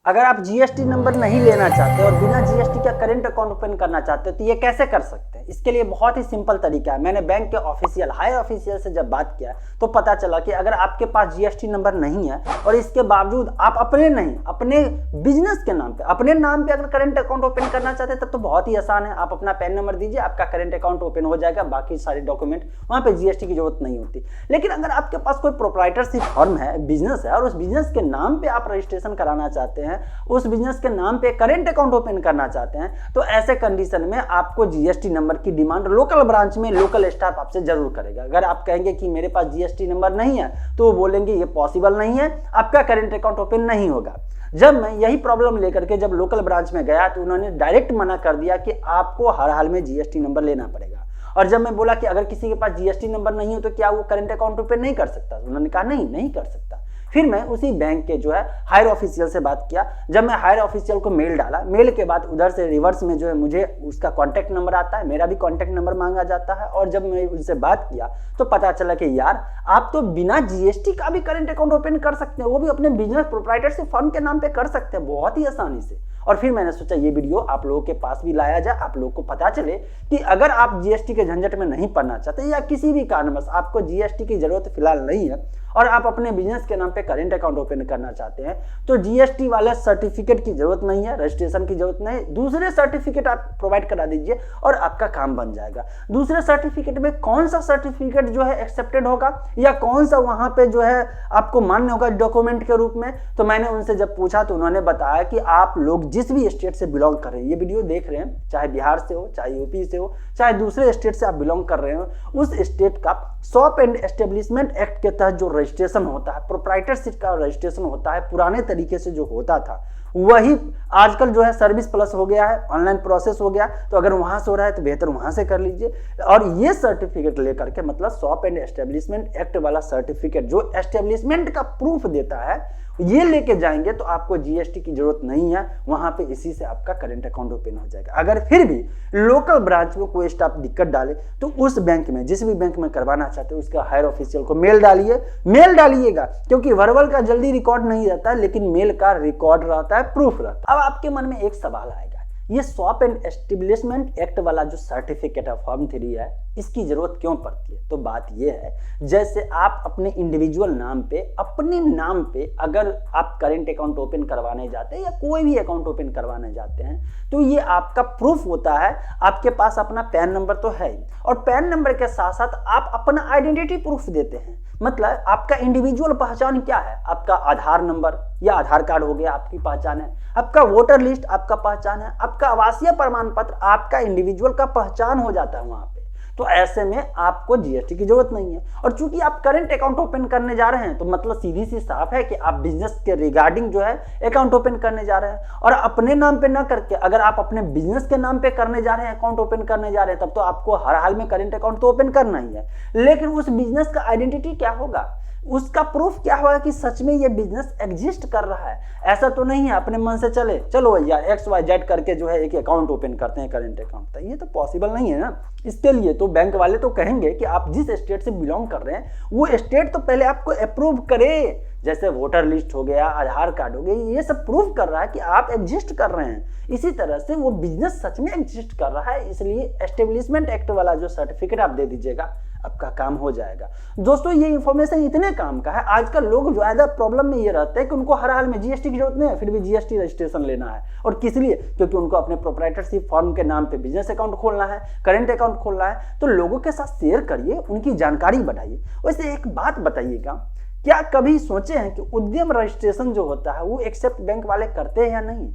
अगर आप GST number नहीं लेना चाहते और बिना जीएसटी का करंट अकाउंट ओपन करना चाहते तो ये कैसे कर सकते हैं? इसके लिए बहुत ही सिंपल तरीका है। मैंने बैंक के ऑफिशियल हायर ऑफिशियल से जब बात किया तो पता चला कि अगर आपके पास जीएसटी नंबर नहीं है और इसके बावजूद आप अपने बिजनेस के नाम पे अपने नाम पे अगर करंट अकाउंट ओपन करना चाहते हैं तब तो बहुत ही आसान है। आप अपना पैन नंबर दीजिए, आपका करंट अकाउंट ओपन हो जाएगा। बाकी सारे डॉक्यूमेंट वहां पे जीएसटी की जरूरत नहीं होती। लेकिन अगर आपके पास कोई प्रोप्राइटरशिप फर्म है, बिजनेस है और उस बिजनेस के नाम पे आप रजिस्ट्रेशन कराना चाहते हैं, उस बिजनेस के नाम पे करंट अकाउंट ओपन करना चाहते हैं, तो ऐसे कंडीशन में आपको जीएसटी नंबर की डिमांड लोकल ब्रांच में लोकल स्टाफ आपसे जरूर करेगा। अगर आप कहेंगे कि मेरे पास जीएसटी नंबर नहीं है तो वो बोलेंगे ये पॉसिबल नहीं है, आपका करंट अकाउंट ओपन नहीं होगा। जब मैं यही प्रॉब्लम लेकर के जब लोकल ब्रांच में गया तो उन्होंने डायरेक्ट मना कर दिया कि आपको हर हाल में जीएसटी नंबर लेना पड़ेगा। और जब मैं बोला कि अगर किसी के पास जीएसटी नंबर नहीं हो तो क्या वो करंट अकाउंट ओपन नहीं कर सकता, उन्होंने कहा नहीं कर सकता। फिर मैं उसी बैंक के हायर ऑफिशियल से बात किया। जब मैं हायर ऑफिशियल को मेल डाला, मेल के बाद उधर से रिवर्स में मुझे उसका कॉन्टैक्ट नंबर आता है, मेरा भी कॉन्टैक्ट नंबर मांगा जाता है। और जब मैं उनसे बात किया तो पता चला कि यार आप तो बिना जीएसटी का भी करंट अकाउंट ओपन कर सकते हैं, वो भी अपने बिजनेस प्रोप्राइटरशिप फर्म के नाम पे कर सकते हैं बहुत ही आसानी से। और फिर मैंने सोचा ये वीडियो आप लोगों के पास भी लाया जाए, आप लोगों को पता चले कि अगर आप जीएसटी के झंझट में नहीं पड़ना चाहते या किसी भी कारणवश आपको जीएसटी की जरूरत फिलहाल नहीं है और आप अपने बिजनेस के नाम पे करंट अकाउंट ओपन करना चाहते हैं तो जीएसटी वाला सर्टिफिकेट की जरूरत नहीं है, रजिस्ट्रेशन की जरूरत नहीं। दूसरे सर्टिफिकेट आप प्रोवाइड करा दीजिए और आपका काम बन जाएगा। दूसरे सर्टिफिकेट में कौन सा सर्टिफिकेट एक्सेप्टेड होगा या कौन सा वहां पे आपको मान्य होगा डॉक्यूमेंट के रूप में, तो मैंने उनसे जब पूछा तो उन्होंने बताया कि आप लोग जिस भी स्टेट से बिलोंग कर रहे हैं, ये वीडियो देख रहे हैं, चाहे बिहार से हो, चाहे यूपी से हो, चाहे दूसरे स्टेट से आप बिलोंग कर रहे हो, उस स्टेट का शॉप एंड एस्टेब्लिशमेंट एक्ट के तहत जो रजिस्ट्रेशन होता है, प्रोप्राइटरशिप का रजिस्ट्रेशन होता है, पुराने तरीके से जो होता था वही आजकल सर्विस प्लस हो गया है, ऑनलाइन प्रोसेस हो गया। तो अगर वहां से हो रहा है तो बेहतर वहां से कर लीजिए। और ये सर्टिफिकेट लेकर के मतलब शॉप एंड एस्टेब्लिशमेंट एक्ट वाला सर्टिफिकेट जो एस्टेब्लिशमेंट का प्रूफ देता है, ये लेके जाएंगे तो आपको जीएसटी की जरूरत नहीं है। वहां पे इसी से आपका करंट अकाउंट ओपन हो जाएगा। अगर फिर भी लोकल ब्रांच में कोई स्टाफ दिक्कत डाले तो उस बैंक में, जिस भी बैंक में करवाना चाहते हो, उसका हायर ऑफिशियल को मेल डालिएगा, क्योंकि वर्बल का जल्दी रिकॉर्ड नहीं रहता है लेकिन मेल का रिकॉर्ड रहता है, प्रूफ रहता है। अब आपके मन में एक सवाल आएगा, ये शॉप एंड एस्टेब्लिशमेंट एक्ट वाला जो सर्टिफिकेट है फॉर्म 3 है, इसकी जरूरत क्यों पड़ती है? तो बात ये है, जैसे आप अपने इंडिविजुअल नाम पे, अपने नाम पे अगर आप करंट अकाउंट ओपन करवाने जाते हैं या कोई भी अकाउंट ओपन करवाने जाते हैं तो ये आपका प्रूफ होता है। आपके पास अपना पैन नंबर तो है ही, और पैन नंबर के साथ साथ आप अपना आइडेंटिटी प्रूफ देते हैं। मतलब आपका इंडिविजुअल पहचान क्या है? आपका आधार नंबर या आधार कार्ड हो गया, आपकी पहचान है। आपका वोटर लिस्ट आपका पहचान है। आपका आवासीय प्रमाण पत्र आपका इंडिविजुअल का पहचान हो जाता है वहां पे। तो ऐसे में आपको जीएसटी की जरूरत नहीं है। और चूंकि आप करंट अकाउंट ओपन करने जा रहे हैं तो मतलब सीधी सी साफ है कि आप बिजनेस के रिगार्डिंग अकाउंट ओपन करने जा रहे हैं। और अपने नाम पे ना करके अगर आप अपने बिजनेस के नाम पे करने जा रहे हैं, अकाउंट ओपन करने जा रहे हैं, तब तो आपको हर हाल में करंट अकाउंट तो ओपन करना ही है। लेकिन उस बिजनेस का आइडेंटिटी क्या होगा, उसका प्रूफ क्या होगा कि सच में ये बिजनेस एग्जिस्ट कर रहा है। ऐसा तो नहीं है अपने मन से चलो यार XYZ करके एक अकाउंट ओपन करते हैं करंट अकाउंट, तो ये तो पॉसिबल नहीं है ना। इसके लिए तो बैंक वाले तो कहेंगे कि आप जिस स्टेट से बिलोंग कर रहे हैं वो स्टेट तो पहले आपको अप्रूव करे। जैसे वोटर लिस्ट हो गया, आधार कार्ड हो गया, ये सब प्रूव कर रहा है कि आप एग्जिस्ट कर रहे हैं। इसी तरह से वो बिजनेस सच में एग्जिस्ट कर रहा है, इसलिए एस्टेब्लिशमेंट एक्ट वाला जो सर्टिफिकेट आप दे दीजिएगा, आपका काम हो जाएगा। दोस्तों ये इंफॉर्मेशन इतने काम का है। आजकल लोग ज्यादा प्रॉब्लम में ये रहते हैं कि उनको हर हाल में जीएसटी की जरूरत नहीं है, फिर भी जीएसटी रजिस्ट्रेशन लेना है। और किस लिए? क्योंकि उनको अपने प्रोप्राइटरशिप फर्म के नाम पे बिजनेस अकाउंट खोलना है, करंट अकाउंट खोलना है। तो लोगों के साथ शेयर करिए, उनकी जानकारी बढ़ाइए। वैसे एक बात बताइएगा, क्या कभी सोचे हैं कि उद्यम रजिस्ट्रेशन जो होता है वो एक्सेप्ट बैंक वाले करते हैं या नहीं?